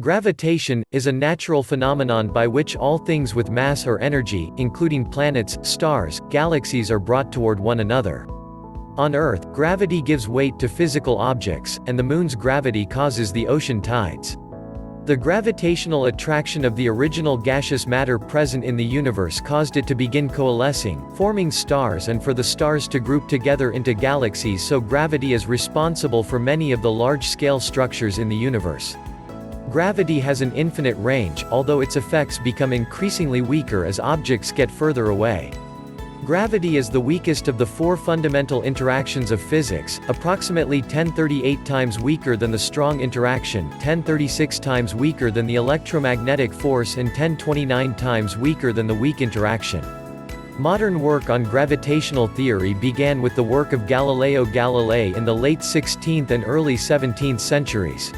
Gravitation is a natural phenomenon by which all things with mass or energy, including planets, stars, galaxies, are brought toward one another. On Earth, gravity gives weight to physical objects, and the Moon's gravity causes the ocean tides. The gravitational attraction of the original gaseous matter present in the universe caused it to begin coalescing, forming stars, and for the stars to group together into galaxies, so gravity is responsible for many of the large-scale structures in the universe. Gravity has an infinite range, although its effects become increasingly weaker as objects get further away. Gravity is the weakest of the four fundamental interactions of physics, approximately 1038 times weaker than the strong interaction, 1036 times weaker than the electromagnetic force, and 1029 times weaker than the weak interaction. Modern work on gravitational theory began with the work of Galileo Galilei in the late 16th and early 17th centuries.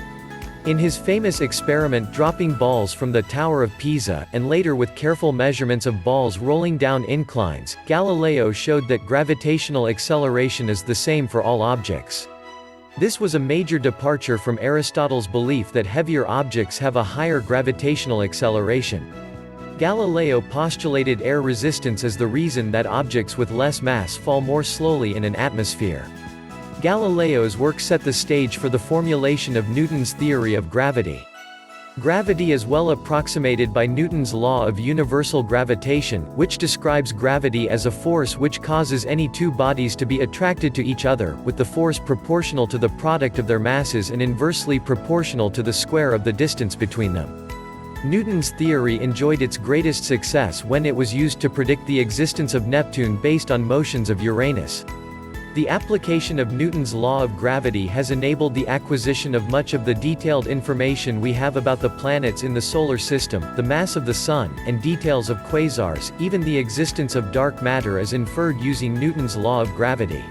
In his famous experiment dropping balls from the Tower of Pisa, and later with careful measurements of balls rolling down inclines, Galileo showed that gravitational acceleration is the same for all objects. This was a major departure from Aristotle's belief that heavier objects have a higher gravitational acceleration. Galileo postulated air resistance as the reason that objects with less mass fall more slowly in an atmosphere. Galileo's work set the stage for the formulation of Newton's theory of gravity. Gravity is well approximated by Newton's law of universal gravitation, which describes gravity as a force which causes any two bodies to be attracted to each other, with the force proportional to the product of their masses and inversely proportional to the square of the distance between them. Newton's theory enjoyed its greatest success when it was used to predict the existence of Neptune based on motions of Uranus. The application of Newton's law of gravity has enabled the acquisition of much of the detailed information we have about the planets in the Solar System, the mass of the Sun, and details of quasars. Even the existence of dark matter is inferred using Newton's law of gravity.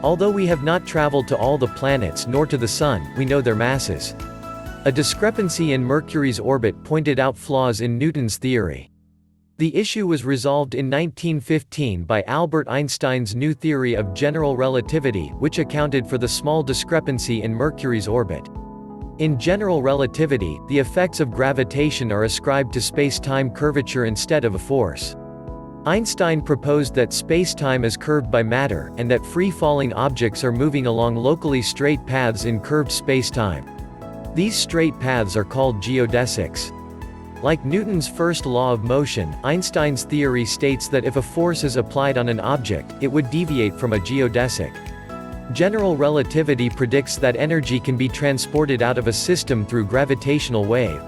Although we have not traveled to all the planets nor to the Sun, we know their masses. A discrepancy in Mercury's orbit pointed out flaws in Newton's theory. The issue was resolved in 1915 by Albert Einstein's new theory of general relativity, which accounted for the small discrepancy in Mercury's orbit. In general relativity, the effects of gravitation are ascribed to space-time curvature instead of a force. Einstein proposed that space-time is curved by matter, and that free-falling objects are moving along locally straight paths in curved space-time. These straight paths are called geodesics. Like Newton's first law of motion, Einstein's theory states that if a force is applied on an object, it would deviate from a geodesic. General relativity predicts that energy can be transported out of a system through gravitational wave.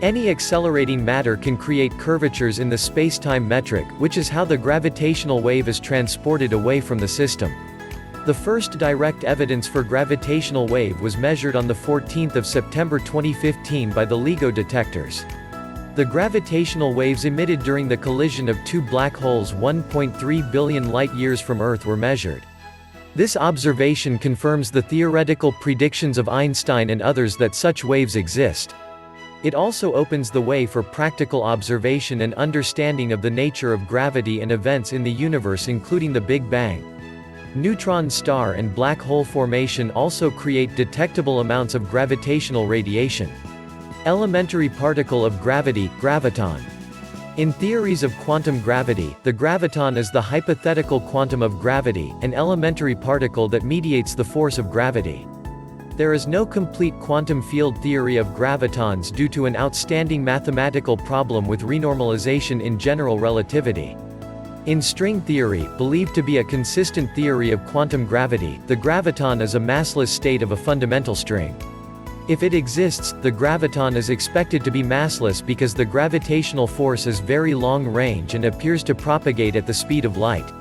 Any accelerating matter can create curvatures in the space-time metric, which is how the gravitational wave is transported away from the system. The first direct evidence for gravitational wave was measured on the 14th of September 2015 by the LIGO detectors. The gravitational waves emitted during the collision of two black holes 1.3 billion light-years from Earth were measured. This observation confirms the theoretical predictions of Einstein and others that such waves exist. It also opens the way for practical observation and understanding of the nature of gravity and events in the universe, including the Big Bang. Neutron star and black hole formation also create detectable amounts of gravitational radiation. Elementary particle of gravity, graviton. In theories of quantum gravity, the graviton is the hypothetical quantum of gravity, an elementary particle that mediates the force of gravity. There is no complete quantum field theory of gravitons due to an outstanding mathematical problem with renormalization in general relativity. In string theory, believed to be a consistent theory of quantum gravity, the graviton is a massless state of a fundamental string. If it exists, the graviton is expected to be massless because the gravitational force is very long range and appears to propagate at the speed of light.